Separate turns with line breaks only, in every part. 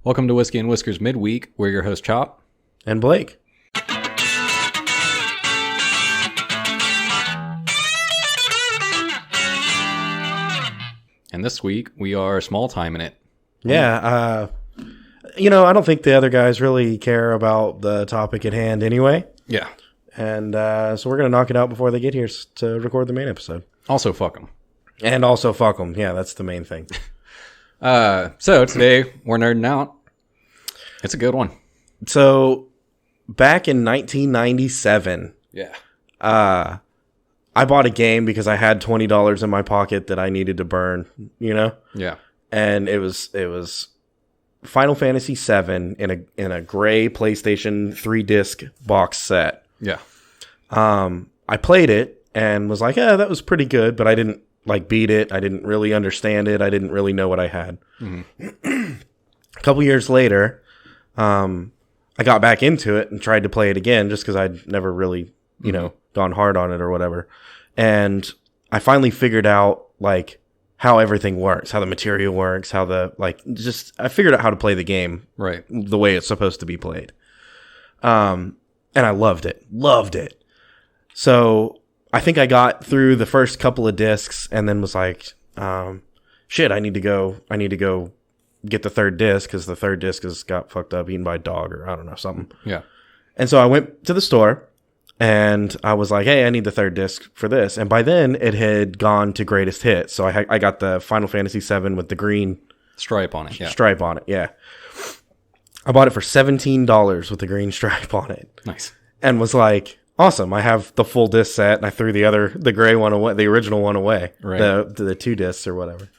Welcome to Whiskey and Whiskers Midweek. We're your host, Chop.
And Blake.
And this week, we are small timing it.
Yeah, I don't think the other guys really care about the topic at hand anyway.
Yeah.
And so we're going to knock it out before they get here to record the main episode.
Also, fuck them.
And also fuck them. Yeah, that's the main thing.
So today, we're nerding out. It's a good one.
So, back in 1997,
Yeah.
I bought a game because I had $20 in my pocket that I needed to burn,
Yeah.
And it was Final Fantasy 7 in a gray PlayStation 3-disc box set.
Yeah.
I played it and was like, yeah, that was pretty good, but I didn't beat it. I didn't really understand it. I didn't really know what I had. Mm-hmm. A couple years later, I got back into it and tried to play it again just because I'd never really, gone hard on it or whatever. And I finally figured out how everything works, how the material works, how I figured out how to play the game
right
the way it's supposed to be played. And I loved it. So I think I got through the first couple of discs and then was like, shit, I need to go get the third disc because the third disc has got fucked up, eaten by a dog or I don't know, something.
Yeah.
And so I went to the store and I was like, hey, I need the third disc for this. And by then it had gone to greatest hits. So I got the Final Fantasy 7 with the green
stripe on it. Yeah.
Stripe on it. Yeah. I bought it for $17 with the green stripe on it.
Nice.
And was like, awesome. I have the full disc set and I threw the gray one away, the original one away.
Right.
The two discs or whatever.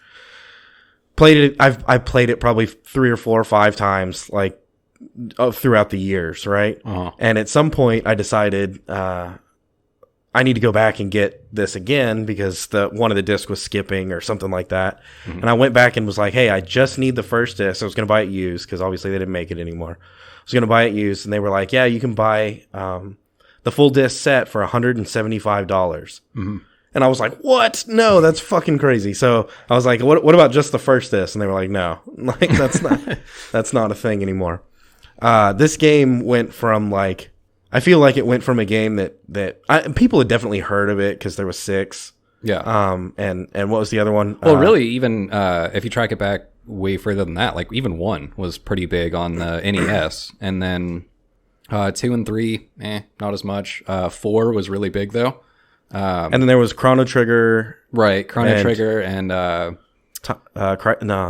Played it. I played it probably 3 or 4 or 5 times, throughout the years, right?
Uh-huh.
And at some point, I decided I need to go back and get this again because one of the discs was skipping or something like that. Mm-hmm. And I went back and was like, hey, I just need the first disc. I was going to buy it used because obviously they didn't make it anymore. I was going to buy it used, and they were like, yeah, you can buy the full disc set for $175.
Mm-hmm.
And I was like, what? No, that's fucking crazy. So I was like, what about just the first disc? And they were like, no, that's not a thing anymore. This game went from I feel like it went from a game that people had definitely heard of it because there was 6.
Yeah.
And what was the other one?
Well, really, even if you track it back way further than that, even 1 was pretty big on the NES, and then 2 and 3, not as much. 4 was really big though.
And then there was Chrono Trigger.
Right, Trigger and
no,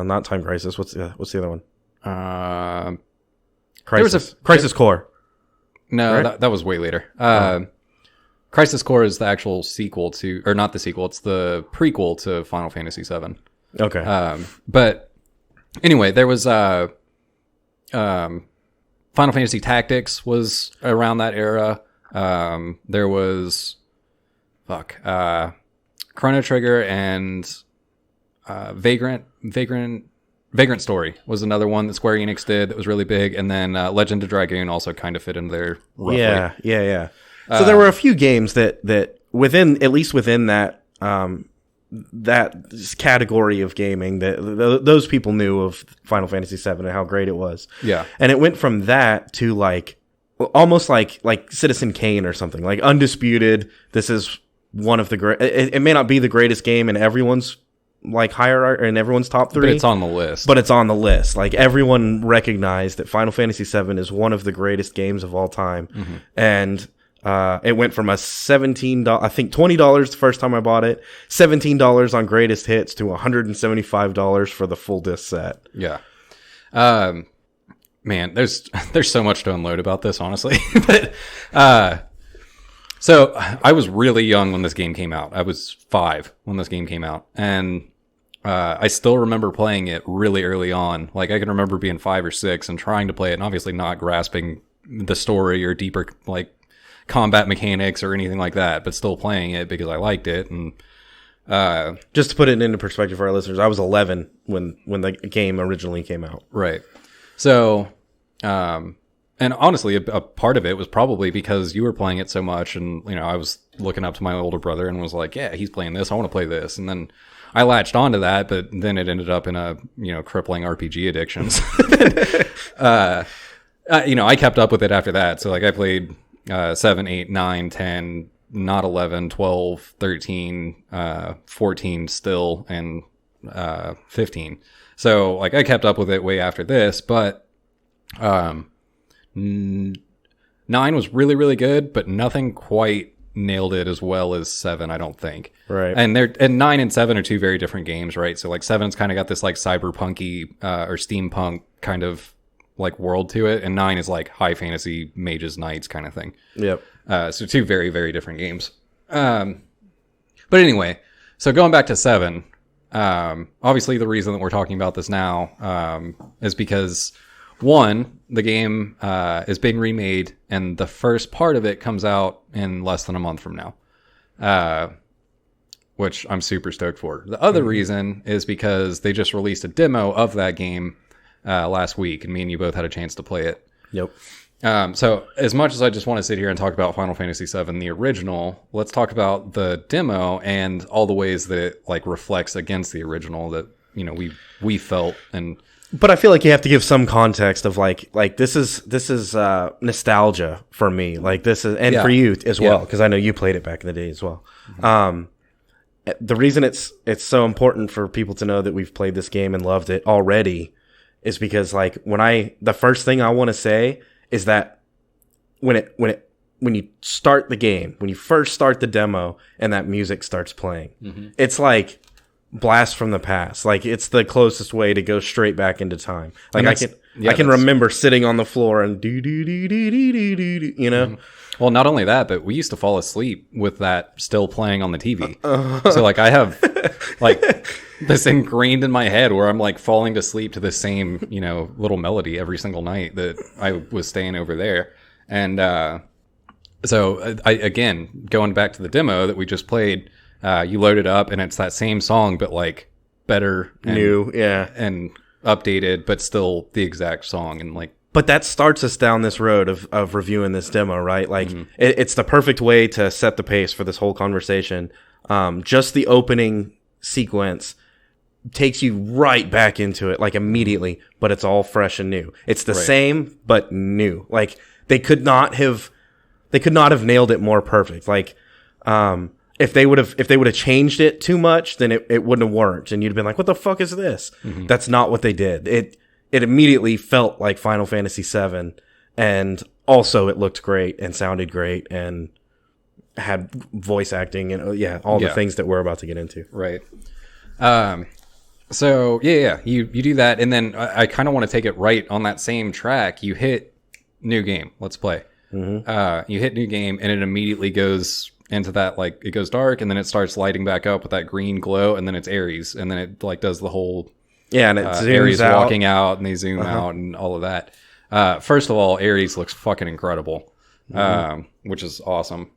not Time Crisis. What's the other one? Crisis Core.
No,
right?
that was way later. Crisis Core is the actual sequel to, or not the sequel, it's the prequel to Final Fantasy 7.
Okay.
But anyway, there was Final Fantasy Tactics was around that era. There was Chrono Trigger and Vagrant Story was another one that Square Enix did that was really big, and then Legend of Dragoon also kind of fit in there roughly.
Yeah. So there were a few games that within that that category of gaming that those people knew of Final Fantasy 7 and how great it was.
Yeah.
And it went from that to almost like Citizen Kane or something, undisputed. This is one of the great. It may not be the greatest game in everyone's hierarchy in everyone's top 3,
but it's on the list.
But it's on the list. Everyone recognized that Final Fantasy 7 is one of the greatest games of all time, mm-hmm. And it went from a $17, I think $20 the first time I bought it, $17 on greatest hits to $175 for the full disc set.
Yeah. Man, there's so much to unload about this, honestly. But so I was really young when this game came out. I was 5 when this game came out, and I still remember playing it really early on. I can remember being 5 or 6 and trying to play it, and obviously not grasping the story or deeper combat mechanics or anything like that, but still playing it because I liked it. And
just to put it into perspective for our listeners, I was 11 when the game originally came out.
Right. So, and honestly, a part of it was probably because you were playing it so much, and I was looking up to my older brother and was like, yeah, he's playing this, I want to play this. And then I latched onto that, but then it ended up in a, crippling RPG addictions. I kept up with it after that. So like I played 7, 8, 9, 10, not 11, 12, 13, 14 still, and 15. So like I kept up with it way after this, but 9 was really, really good, but nothing quite nailed it as well as 7, I don't think.
Right.
And 9 and 7 are two very different games, right? So like 7's kind of got this like cyberpunky or steampunk kind of like world to it, and 9 is like high fantasy mages knights kind of thing.
Yep.
So two very, very different games. But anyway, so going back to 7, obviously the reason that we're talking about this now is because, one, the game is being remade, and the first part of it comes out in less than a month from now, which I'm super stoked for. The other reason is because they just released a demo of that game last week, and me and you both had a chance to play it.
Yep.
So as much as I just want to sit here and talk about Final Fantasy VII, the original, let's talk about the demo and all the ways that it like reflects against the original that, we felt. And
but I feel like you have to give some context of like this is nostalgia for me. Like this is, and for you as well, because I know you played it back in the day as well. The reason it's so important for people to know that we've played this game and loved it already is because like the first thing I want to say is that when you start the game, when you first start the demo and that music starts playing, it's like blast from the past. Like it's the closest way to go straight back into time. Like I can remember sitting on the floor and do do do do do do do.
Well, not only that, but we used to fall asleep with that still playing on the TV. So like I have like this ingrained in my head where I'm like falling to sleep to the same, little melody every single night that I was staying over there. And so again, going back to the demo that we just played, you load it up and it's that same song, but like better, and,
new, yeah,
and updated, but still the exact song. And like,
but that starts us down this road of reviewing this demo, right? Like it's the perfect way to set the pace for this whole conversation. Just the opening sequence takes you right back into it, like immediately, but it's all fresh and new. It's the same, but new. Like they could not have nailed it more perfect. Like, if they would have changed it too much, then it wouldn't have worked. And you'd have been like, what the fuck is this? That's not what they did. It immediately felt like Final Fantasy VII, and also it looked great and sounded great and had voice acting and the things that we're about to get into.
Right. So you do that, and then I kind of want to take it right on that same track. You hit new game. Let's play. You hit new game, and it immediately goes into that, like, it goes dark, and then it starts lighting back up with that green glow, and then it's Ares, and then it like does the whole
and it zooms
Ares
out.
walking out, and they zoom out, and all of that. First of all, Ares looks fucking incredible, which is awesome.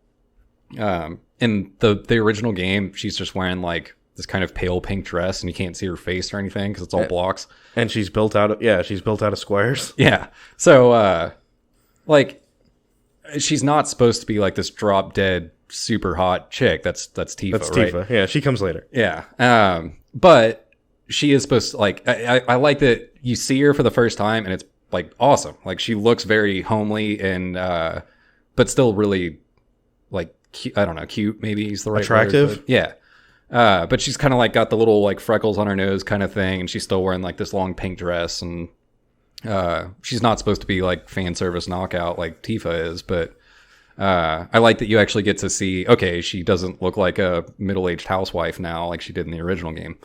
In the original game, she's just wearing like this kind of pale pink dress, and you can't see her face or anything because it's all blocks.
And she's built out of squares.
Yeah. So like she's not supposed to be like this drop dead super hot chick. That's Tifa.
That's
right?
Tifa. Yeah, she comes later.
Yeah. But she is supposed to, like, I like that you see her for the first time and it's like awesome. Like she looks very homely and but still really like cute, I don't know, cute maybe is the right
attractive
word, yeah. But she's kind of like got the little like freckles on her nose kind of thing, and she's still wearing like this long pink dress, and she's not supposed to be like fan service knockout like Tifa is, but I like that you actually get to see, okay, she doesn't look like a middle-aged housewife now like she did in the original game.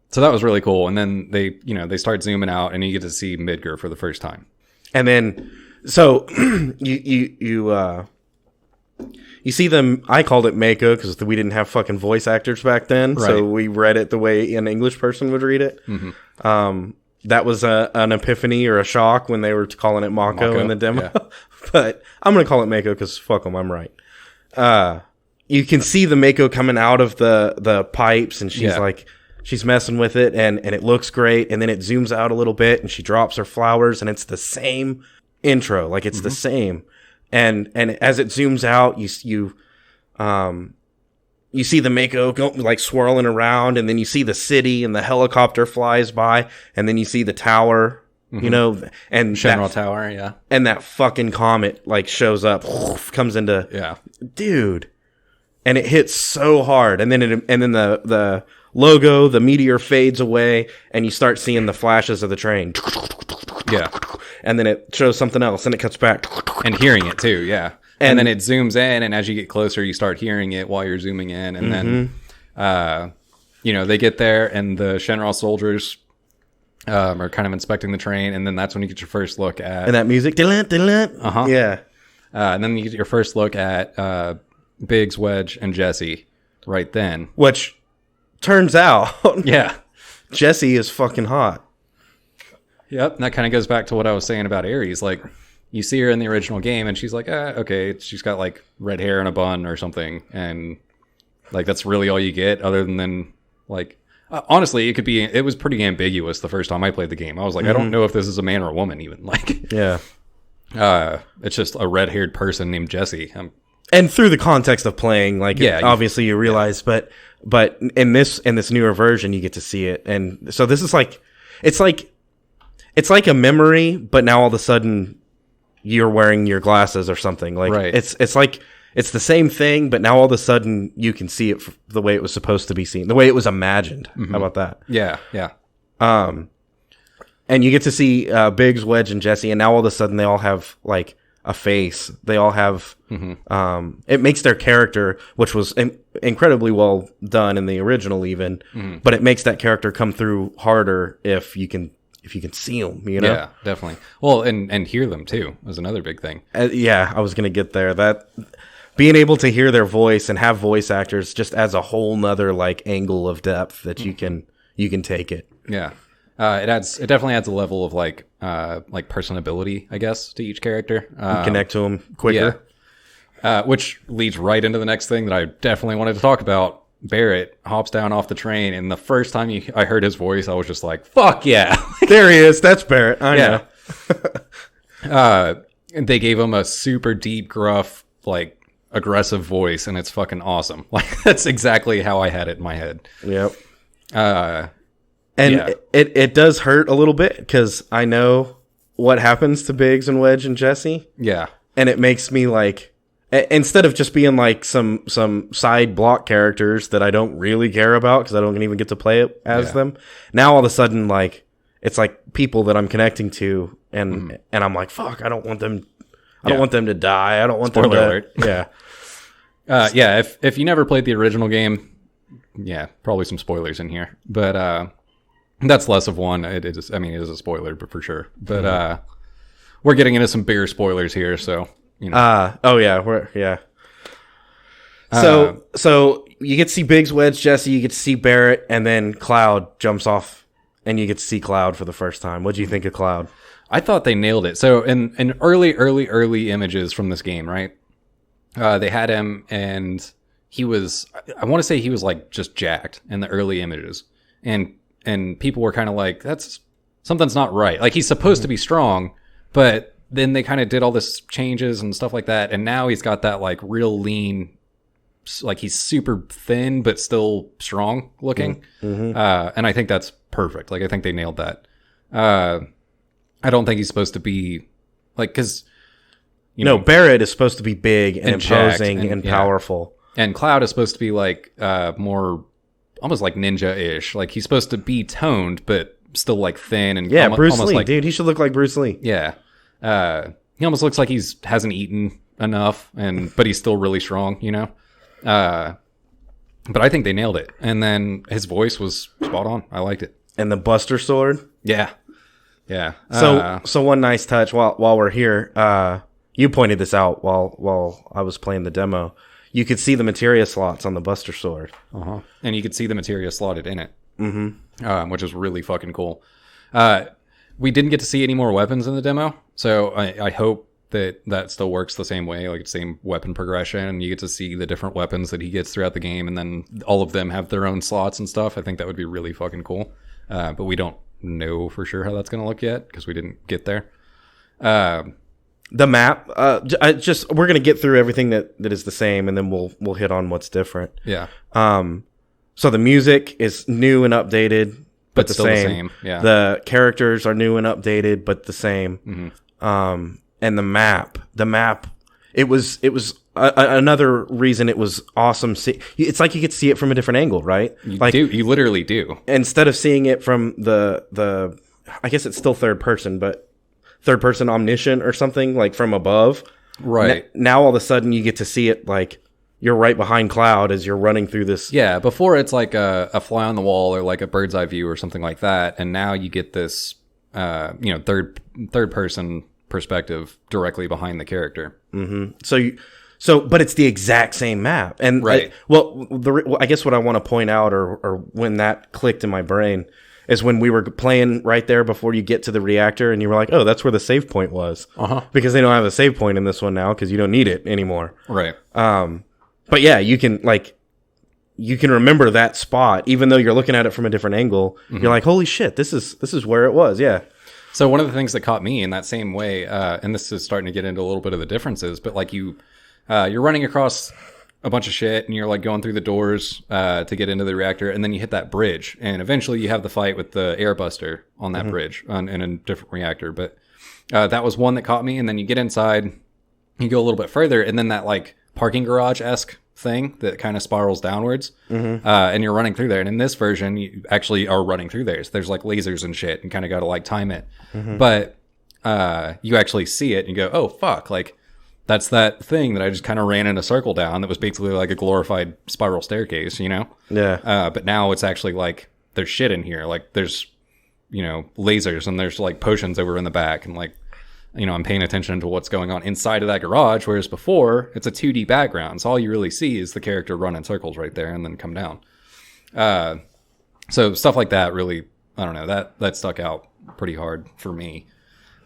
So that was really cool. And then they start zooming out, and you get to see Midgar for the first time.
And then so you see them. I called it Mako because we didn't have fucking voice actors back then, right. So we read it the way an English person would read it. That was an epiphany or a shock when they were calling it Mako in the demo. Yeah. But I'm gonna call it Mako because fuck them, I'm right. You can see the Mako coming out of the pipes, and she's like, she's messing with it, and it looks great. And then it zooms out a little bit, and she drops her flowers, and it's the same intro, like it's the same. And as it zooms out, you see the Mako go, like swirling around, and then you see the city, and the helicopter flies by, and then you see the tower, you know, and
General Tower, yeah.
And that fucking comet like shows up, comes into, dude, and it hits so hard, and then the logo, the meteor fades away, and you start seeing the flashes of the train.
Yeah. And
then it shows something else, and it cuts back.
And hearing it too, yeah. And then it zooms in, and as you get closer, you start hearing it while you're zooming in. And then, you know, they get there, and the Shenron soldiers are kind of inspecting the train, and then that's when you get your first look at...
And that music. Yeah.
And then you get your first look at Biggs, Wedge, and Jesse right then.
Which... turns out,
yeah,
Jessie is fucking hot.
Yep, and that kind of goes back to what I was saying about Ares. Like, you see her in the original game, and she's like, okay, she's got like red hair and a bun or something, and like that's really all you get, other than like, honestly, it was pretty ambiguous the first time I played the game. I was like, I don't know if this is a man or a woman, even. Like,
yeah,
it's just a red-haired person named Jesse.
And through the context of playing, like, obviously you realize, but in this newer version, you get to see it, and so this is like, it's like a memory, but now all of a sudden you're wearing your glasses or something. Like, it's like it's the same thing, but now all of a sudden you can see it the way it was supposed to be seen, the way it was imagined. How about that?
Yeah, yeah.
And you get to see Biggs, Wedge, and Jesse, and now all of a sudden they all have like a face. They all have it makes their character, which was incredibly well done in the original even, but it makes that character come through harder if you can see them, you know?
Yeah, definitely. Well, and hear them too was another big thing.
Yeah, I was gonna get there. That being able to hear their voice and have voice actors just adds a whole nother like angle of depth that you can take it.
Yeah. It definitely adds a level of like personability, I guess, to each character.
You connect to them quicker.
Yeah. Which leads right into the next thing that I definitely wanted to talk about. Barrett hops down off the train, and the first time I heard his voice, I was just like, fuck yeah.
There he is. That's Barrett. I
know. And they gave him a super deep, gruff, like, aggressive voice, and it's fucking awesome. Like, that's exactly how I had it in my head.
Yep. And it does hurt a little bit because I know what happens to Biggs and Wedge and Jesse.
Yeah.
And it makes me like, instead of just being like some side block characters that I don't really care about because I don't even get to play it as them, now all of a sudden, like, it's like people that I'm connecting to, and I'm like, fuck, I don't want them. I don't want them to die. I don't want
Spoiler
them to.
Alert.
Yeah.
Yeah. If you never played the original game, yeah, probably some spoilers in here, but that's less of one. It is a spoiler, but for sure. But we're getting into some bigger spoilers here, so you know.
So you get to see Biggs, Wedge, Jesse. You get to see Barrett, and then Cloud jumps off, and you get to see Cloud for the first time. What do you think of Cloud?
I thought they nailed it. So in early images from this game, right? They had him, and he was. I want to say he was like just jacked in the early images, and people were kind of like, that's something's not right. Like, he's supposed to be strong, but then they kind of did all this changes and stuff like that. And now he's got that like real lean, like he's super thin, but still strong looking. And I think that's perfect. Like, I think they nailed that. I don't think he's supposed to be like, cause
Barrett is supposed to be big and imposing and powerful.
And Cloud is supposed to be like, more, almost like ninja-ish. Like, he's supposed to be toned, but still like thin and
Bruce Lee,
like,
dude. He should look like Bruce Lee.
Yeah, he almost looks like hasn't eaten enough, but he's still really strong. You know, but I think they nailed it. And then his voice was spot on. I liked it.
And the Buster Sword.
Yeah.
So one nice touch while we're here. You pointed this out while I was playing the demo. You could see the materia slots on the Buster Sword.
And you could see the materia slotted in it. Which is really fucking cool. We didn't get to see any more weapons in the demo, so I hope that still works the same way, like it's same weapon progression, and you get to see the different weapons that he gets throughout the game, and then all of them have their own slots and stuff. I think that would be really fucking cool. But we don't know for sure how that's going to look yet, because we didn't get there.
The map, we're gonna get through everything that is the same, and then we'll hit on what's different.
Yeah.
So the music is new and updated, but the
still
same.
the same. Yeah.
The characters are new and updated, but the same.
Mm-hmm.
And the map, it was another reason it was awesome. It's like you could see it from a different angle, right?
You literally do.
Instead of seeing it from the I guess it's still third person, but third person omniscient or something, like from above.
Right.
Now all of a sudden you get to see it like you're right behind Cloud as you're running through this.
Yeah, before it's like a fly on the wall or like a bird's eye view or something like that, and now you get this third person perspective directly behind the character.
Mm-hmm. But it's the exact same map. And
right.
I guess what I want to point out or when that clicked in my brain is when we were playing right there before you get to the reactor and you were like, oh, that's where the save point was. Because they don't have a save point in this one now because you don't need it anymore.
Right.
But yeah, you can remember that spot even though you're looking at it from a different angle. Mm-hmm. You're like, holy shit, this is where it was. Yeah.
So one of the things that caught me in that same way, and this is starting to get into a little bit of the differences, but like you're running across a bunch of shit and you're like going through the doors to get into the reactor, and then you hit that bridge, and eventually you have the fight with the airbuster on that bridge in a different reactor. But that was one that caught me, and then you get inside, you go a little bit further, and then that like parking garage-esque thing that kind of spirals downwards, and you're running through there. And in this version, you actually are running through there. So there's like lasers and shit, and kind of got to like time it. But you actually see it, and you go, "Oh fuck!" Like that's that thing that I just kind of ran in a circle down. That was basically like a glorified spiral staircase, you know?
Yeah.
But now it's actually like there's shit in here. Like there's lasers, and there's like potions over in the back, and like. I'm paying attention to what's going on inside of that garage, whereas before, it's a 2D background. So all you really see is the character run in circles right there and then come down. So stuff like that really, I don't know, that stuck out pretty hard for me.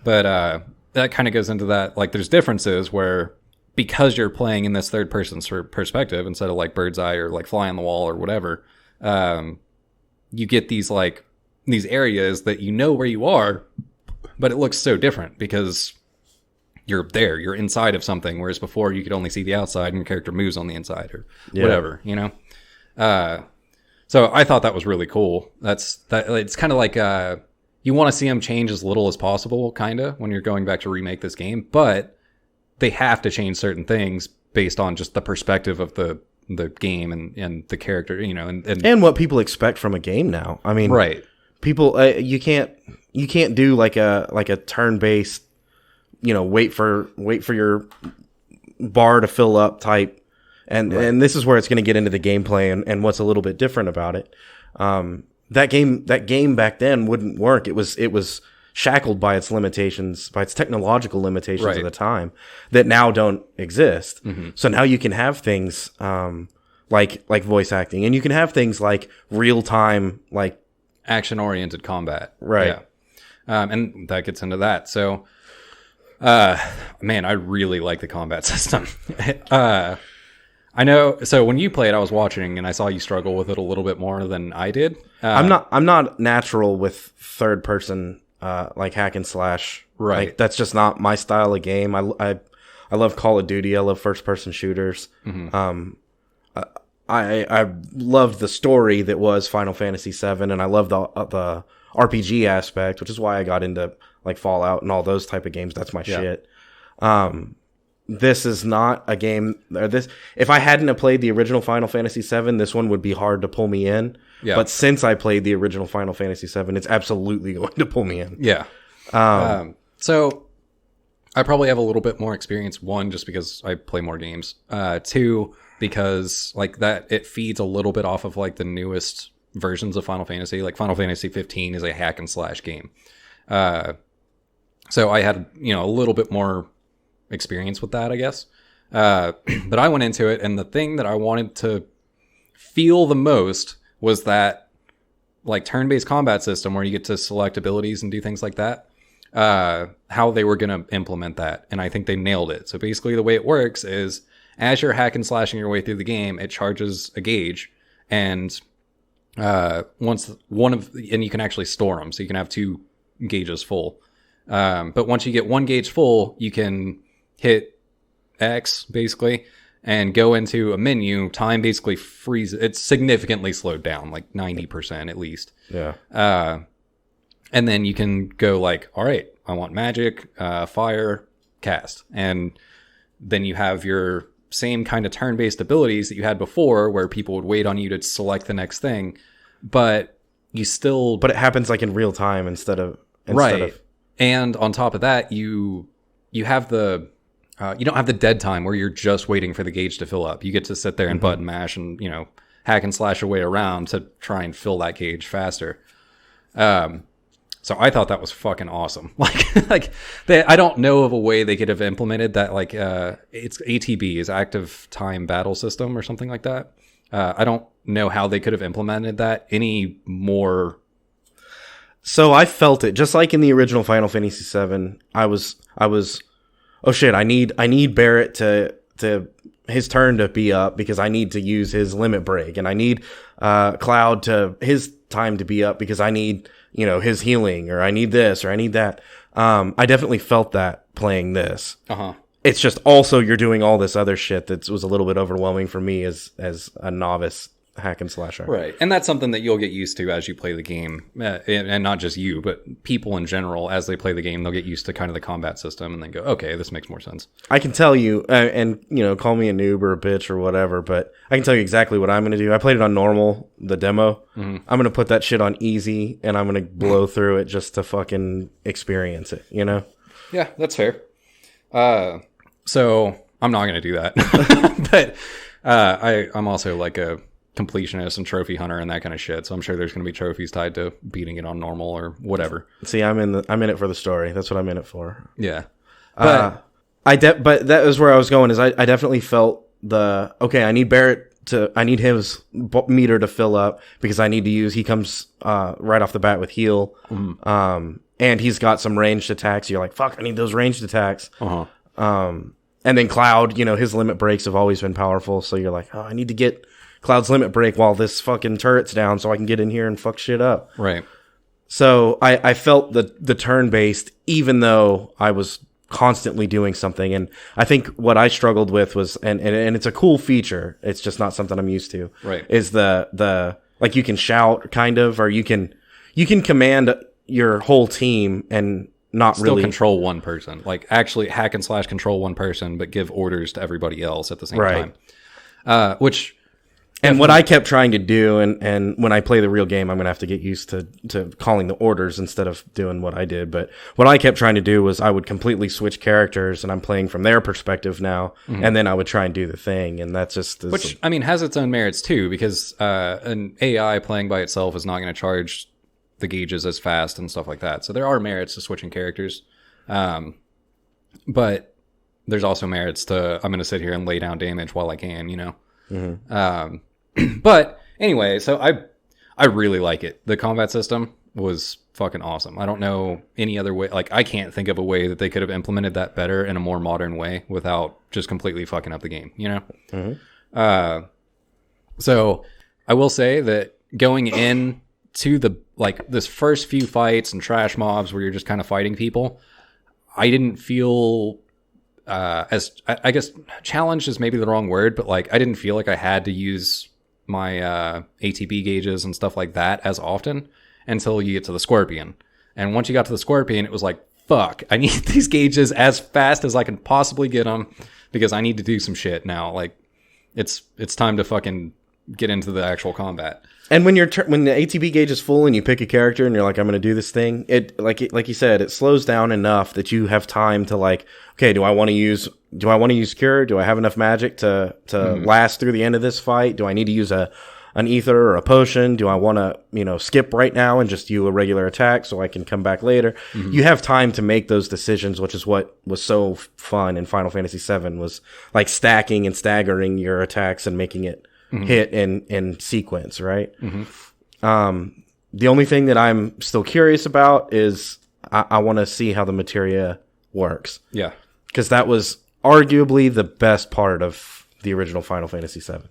But that kind of goes into that, like there's differences where because you're playing in this third person perspective instead of like bird's eye or like fly on the wall or whatever, you get these areas that you know where you are, but it looks so different because you're there, you're inside of something, whereas before you could only see the outside and your character moves on the inside or whatever, So I thought that was really cool. It's kind of like you want to see them change as little as possible, kind of, when you're going back to remake this game, but they have to change certain things based on just the perspective of the game and the character, and
what people expect from a game now. I mean,
right.
People, you can't do like a turn-based, wait for your bar to fill up type, and this is where it's going to get into the gameplay and what's a little bit different about it. That game back then wouldn't work. It was shackled by its limitations, by its technological limitations at the time that now don't exist. Mm-hmm. So now you can have things like voice acting, and you can have things like real time like
action-oriented combat.
Right.
Yeah. And that gets into that. So, man, I really like the combat system. I know. So when you played, I was watching and I saw you struggle with it a little bit more than I did.
I'm not natural with third person, like hack and slash.
Right.
Like, that's just not my style of game. I love Call of Duty. I love first person shooters. Mm-hmm. I loved the story that was Final Fantasy VII, and I loved the RPG aspect, which is why I got into like Fallout and all those type of games. That's my shit. This is not a game. If I hadn't have played the original Final Fantasy VII, this one would be hard to pull me in. Yeah. But since I played the original Final Fantasy VII, it's absolutely going to pull me in.
Yeah. So I probably have a little bit more experience. One, just because I play more games. Two, because like that, it feeds a little bit off of like the newest versions of Final Fantasy. Like Final Fantasy 15 is a hack and slash game. So I had, a little bit more experience with that, I guess. But I went into it, and the thing that I wanted to feel the most was that like turn-based combat system where you get to select abilities and do things like that. How they were going to implement that. And I think they nailed it. So basically the way it works is as you're hack and slashing your way through the game, it charges a gauge, and once and you can actually store them, so you can have 2 gauges full. But once you get one gauge full, you can hit X basically and go into a menu. Time basically freezes. It's significantly slowed down, like 90% at least.
Yeah.
And then you can go like, all right, I want magic, fire, cast. And then you have your same kind of turn-based abilities that you had before where people would wait on you to select the next thing. But you still...
But it happens like in real time instead of...
Right. And on top of that, you have the... you don't have the dead time where you're just waiting for the gauge to fill up. You get to sit there and button mash and, hack and slash your way around to try and fill that gauge faster. So I thought that was fucking awesome. I don't know of a way they could have implemented that. It's ATB is Active Time Battle System or something like that. I don't know how they could have implemented that any more.
So I felt it just like in the original Final Fantasy VII. I was. Oh shit! I need Barrett to his turn to be up because I need to use his limit break, and I need Cloud to his time to be up because I need his healing, or I need this, or I need that. I definitely felt that playing this. It's just also you're doing all this other shit that was a little bit overwhelming for me as a novice hack and slasher.
Right. And that's something that you'll get used to as you play the game. And not just you, but people in general, as they play the game, they'll get used to kind of the combat system and then go, okay, this makes more sense.
I can tell you, and call me a noob or a bitch or whatever, but I can tell you exactly what I'm going to do. I played it on normal, the demo. I'm going to put that shit on easy, and I'm going to blow through it just to fucking experience it,
Yeah, that's fair. So I'm not going to do that. But I'm also like a completionist and trophy hunter and that kind of shit, so I'm sure there's going to be trophies tied to beating it on normal or whatever.
See, I'm in it for the story. That's what I'm in it for.
Yeah.
But but that was where I was going, is I definitely felt I need Barrett I need his meter to fill up because I need to use, he comes right off the bat with heal. And he's got some ranged attacks. You're like, fuck, I need those ranged attacks. And then Cloud, his limit breaks have always been powerful, so you're like, oh, I need to get Cloud's limit break while this fucking turret's down so I can get in here and fuck shit up.
Right.
So I felt the turn-based, even though I was constantly doing something. And I think what I struggled with was, and it's a cool feature, it's just not something I'm used to.
Right.
Is the like you can shout kind of, or you can command your whole team and not
still
really
control one person. Like actually hack and slash control one person, but give orders to everybody else at the same time. Which...
And what I kept trying to do, and when I play the real game, I'm going to have to get used to calling the orders instead of doing what I did. But what I kept trying to do was I would completely switch characters, and I'm playing from their perspective now, and then I would try and do the thing, and that's just...
Which, has its own merits too, because an AI playing by itself is not going to charge the gauges as fast and stuff like that. So there are merits to switching characters. But there's also merits to, I'm going to sit here and lay down damage while I can, But anyway, so I really like it. The combat system was fucking awesome. I don't know any other way. Like, I can't think of a way that they could have implemented that better in a more modern way without just completely fucking up the game, So I will say that going in to this first few fights and trash mobs where you're just kind of fighting people, I didn't feel as I guess challenged is maybe the wrong word, but I didn't feel like I had to use my ATB gauges and stuff like that as often until you get to the Scorpion. And once you got to the Scorpion, it was like, fuck, I need these gauges as fast as I can possibly get them because I need to do some shit now. It's time to fucking get into the actual combat. And
when when the ATB gauge is full and you pick a character and you're like, I'm going to do this thing, like you said, it slows down enough that you have time to okay, do I want to use Cure? Do I have enough magic to last through the end of this fight? Do I need to use an ether or a potion? Do I want to, skip right now and just do a regular attack so I can come back later? You have time to make those decisions, which is what was so fun in Final Fantasy VII, was stacking and staggering your attacks and making it hit in sequence, right? The only thing that I'm still curious about is I want to see how the materia works.
Yeah.
Because that was arguably the best part of the original Final Fantasy VII.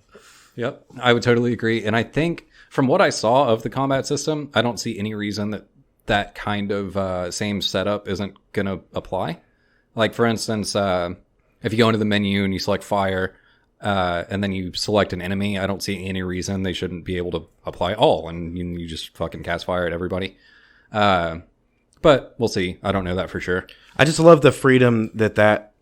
Yep, I would totally agree. And I think from what I saw of the combat system, I don't see any reason that that kind of same setup isn't going to apply. Like, for instance, if you go into the menu and you select fire, and then you select an enemy, I don't see any reason they shouldn't be able to apply all, and you just fucking cast fire at everybody. But we'll see. I don't know that for sure.
I just love the freedom that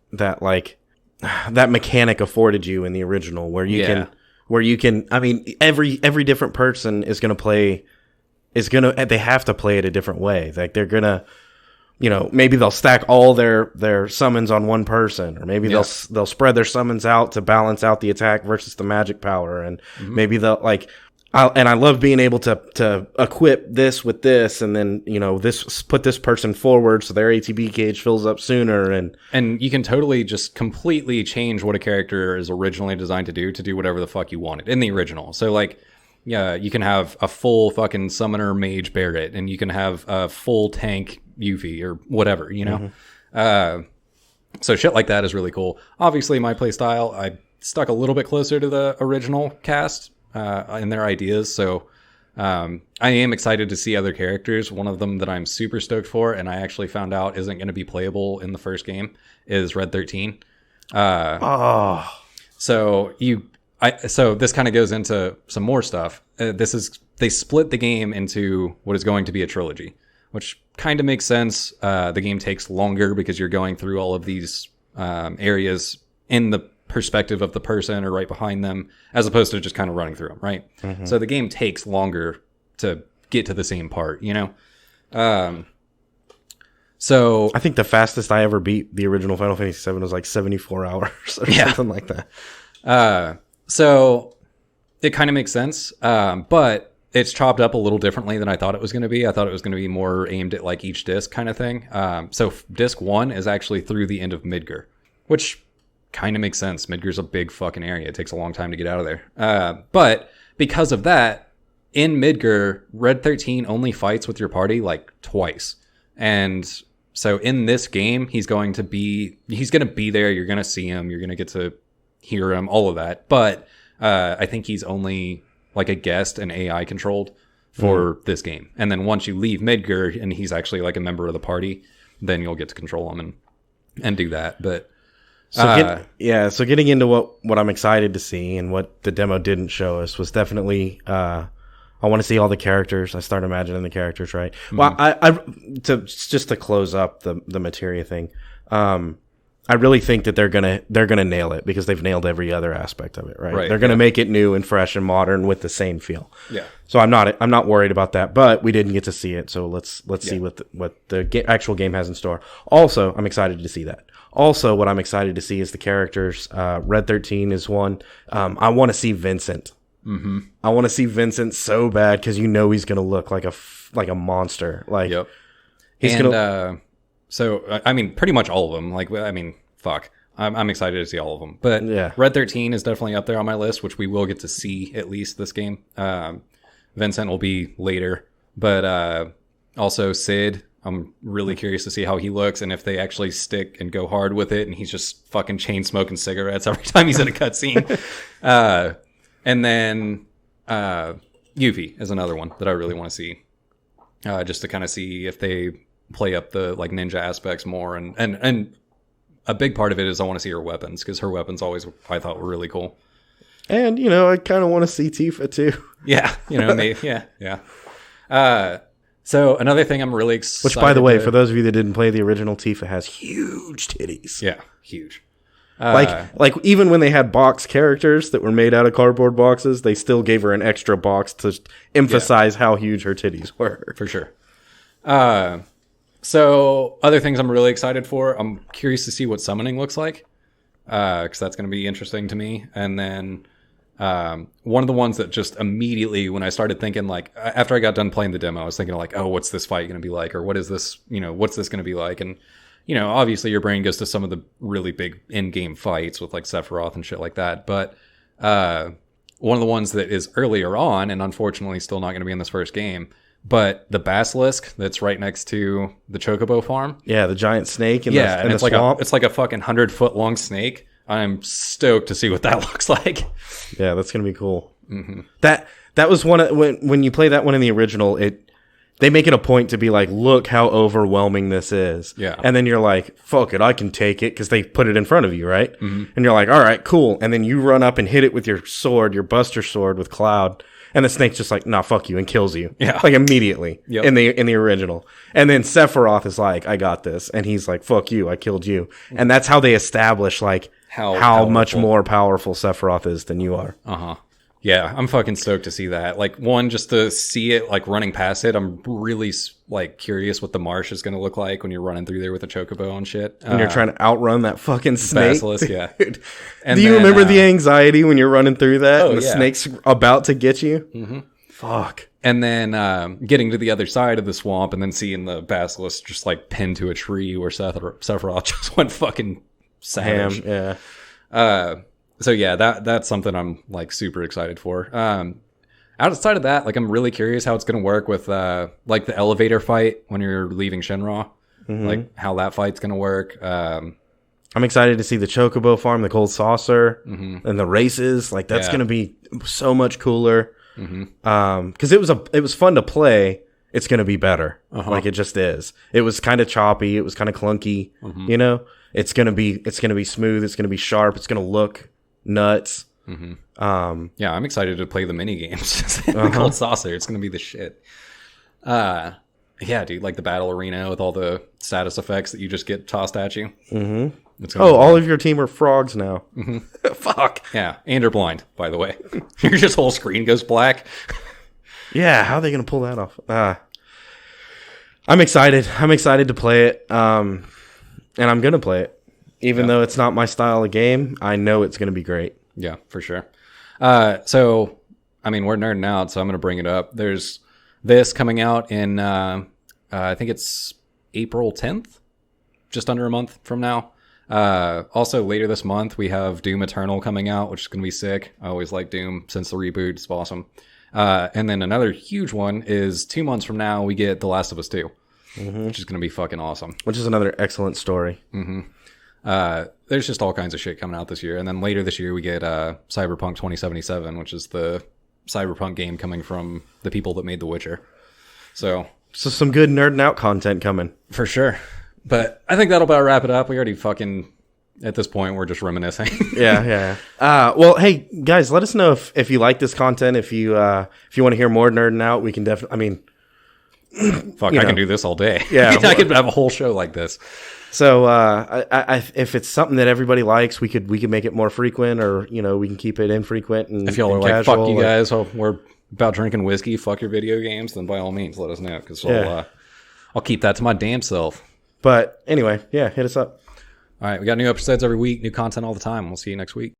mechanic afforded you in the original, where you can. I mean, every different person is going to play. They have to play it a different way. Like, they're gonna, maybe they'll stack all their summons on one person, or maybe they'll spread their summons out to balance out the attack versus the magic power, and maybe they'll I love being able to equip this with this, and then this put this person forward so their ATB gauge fills up sooner,
and you can totally just completely change what a character is originally designed to do whatever the fuck you wanted in the original. So like, yeah, you can have a full fucking summoner mage Barret, and you can have a full tank Yuffie or whatever, So shit like that is really cool. Obviously, my playstyle, I stuck a little bit closer to the original cast in their ideas, so I am excited to see other characters. One of them that I'm super stoked for, and I actually found out isn't going to be playable in the first game, is Red 13. So this kind of goes into some more stuff. They split the game into what is going to be a trilogy, which kind of makes sense. The game takes longer because you're going through all of these areas in the perspective of the person or right behind them, as opposed to just kind of running through them, right? So the game takes longer to get to the same part, So
I think the fastest I ever beat the original Final Fantasy VII was like 74 hours or something like that.
So it kind of makes sense, but it's chopped up a little differently than I thought it was going to be. I thought it was going to be more aimed at like each disc kind of thing. So disc 1 is actually through the end of Midgar, which kind of makes sense. Midgar's a big fucking area. It takes a long time to get out of there. But because of that, in Midgar, Red 13 only fights with your party like twice. And so in this game, he's going to be there. You're going to see him. You're going to get to hear him, all of that. But I think he's only like a guest and AI controlled for this game. And then once you leave Midgar and he's actually like a member of the party, then you'll get to control him and do that. But
so getting into what I'm excited to see and what the demo didn't show us was definitely I want to see all the characters. I start imagining the characters, right? Well, just to close up the materia thing, I really think that they're gonna nail it because they've nailed every other aspect of it, right? They're gonna make it new and fresh and modern with the same feel. Yeah. So I'm not worried about that, but we didn't get to see it, so let's see what the actual game has in store. Also, I'm excited to see that. Also, what I'm excited to see is the characters. Red 13 is one. I want to see Vincent. I want to see Vincent so bad because he's gonna look like a monster. Like,
yep. So, I mean, pretty much all of them. Like, I mean, fuck. I'm excited to see all of them. But yeah. Red 13 is definitely up there on my list, which we will get to see at least this game. Vincent will be later. But also Sid, I'm really curious to see how he looks and if they actually stick and go hard with it and he's just fucking chain smoking cigarettes every time he's in a cutscene. And then Yuffie is another one that I really want to see. Just to kind of see if they play up the like ninja aspects more, and a big part of it is I want to see her weapons because her weapons always I thought were really cool.
And I kind of want to see Tifa too.
Yeah, maybe, yeah. So another thing I'm really excited.
Which, by the way, for those of you that didn't play the original, Tifa has huge titties.
Yeah, huge.
Like even when they had box characters that were made out of cardboard boxes, they still gave her an extra box to emphasize how huge her titties were.
For sure. So other things I'm really excited for. I'm curious to see what summoning looks like, because that's going to be interesting to me. And then one of the ones that just immediately, when I started thinking, like after I got done playing the demo, I was thinking like, oh, what's this fight going to be like, or what is this? What's this going to be like? And obviously your brain goes to some of the really big in-game fights with like Sephiroth and shit like that. But one of the ones that is earlier on, and unfortunately still not going to be in this first game. But the basilisk that's right next to the Chocobo farm.
Yeah, the giant snake in
and
the swamp.
It's like a fucking 100-foot long snake. I'm stoked to see what that looks like.
Yeah, that's gonna be cool. Mm-hmm. That was one of, when you play that one in the original. they make it a point to be like, look how overwhelming this is.
Yeah.
And then you're like, fuck it, I can take it, because they put it in front of you, right? Mm-hmm. And you're like, all right, cool. And then you run up and hit it with your sword, your Buster Sword with Cloud. And the snake's just like, nah, fuck you, and kills you.
Yeah.
Like immediately
Yep.
in the original. And then Sephiroth is like, I got this. And he's like, fuck you, I killed you. And that's how they establish like how much more powerful Sephiroth is than you are.
Uh-huh. Yeah, I'm fucking stoked to see that. Like, one, just to see it, like, running past it. I'm really, like, curious what the marsh is going to look like when you're running through there with a chocobo and shit.
And you're trying to outrun that fucking snake.
Basilisk, yeah.
And do you remember the anxiety when you're running through that and the
yeah.
snake's about to get you?
Mm-hmm.
Fuck.
And then getting to the other side of the swamp and then seeing the basilisk just, like, pinned to a tree where Sephiroth just went fucking savage.
Yeah.
So yeah, that's something I'm like super excited for. Outside of that, like I'm really curious how it's going to work with like the elevator fight when you're leaving Shinra, like how that fight's going to work. I'm
excited to see the Chocobo farm, the Cold Saucer, and the races. Like that's going to be so much cooler. Because it was fun to play. It's going to be better. Like it just is. It was kind of choppy. It was kind of clunky. You know, it's going to be smooth. It's going to be sharp. It's going to look nuts.
Yeah, I'm excited to play the mini games. The Cold Saucer, it's gonna be the shit. Yeah, dude, like the battle arena with all the status effects that you just get tossed at you.
All of your team are frogs now. Fuck.
Yeah, and you're blind, by the way. Your just whole screen goes black.
Yeah, how are they gonna pull that off? I'm excited. I'm excited to play it. And I'm gonna play it. Even though it's not my style of game, I know it's going to be great.
Yeah, for sure. So, I mean, we're nerding out, so I'm going to bring it up. There's this coming out in, I think it's April 10th, just under a month from now. Also, later this month, we have Doom Eternal coming out, which is going to be sick. I always like Doom since the reboot. It's awesome. And then another huge one is 2 months from now, we get The Last of Us 2, which is going to be fucking awesome.
Which is another excellent story.
There's just all kinds of shit coming out this year. And then later this year, we get Cyberpunk 2077, which is the Cyberpunk game coming from the people that made The Witcher. So
some good nerding out content coming.
For sure. But I think that'll about wrap it up. We already fucking, at this point, we're just reminiscing.
Yeah. Well, hey, guys, let us know if you like this content. If you want to hear more nerding out, we can definitely, I mean...
Fuck, I can do this all day.
Yeah.
I could have a whole show like this.
So if it's something that everybody likes, we could make it more frequent, or we can keep it infrequent. And
if y'all are
casual,
like, fuck you guys, we're about drinking whiskey, fuck your video games, then by all means let us know, because I'll keep that to my damn self.
But anyway, yeah, hit us up.
All right, we got new episodes every week, new content all the time. We'll see you next week.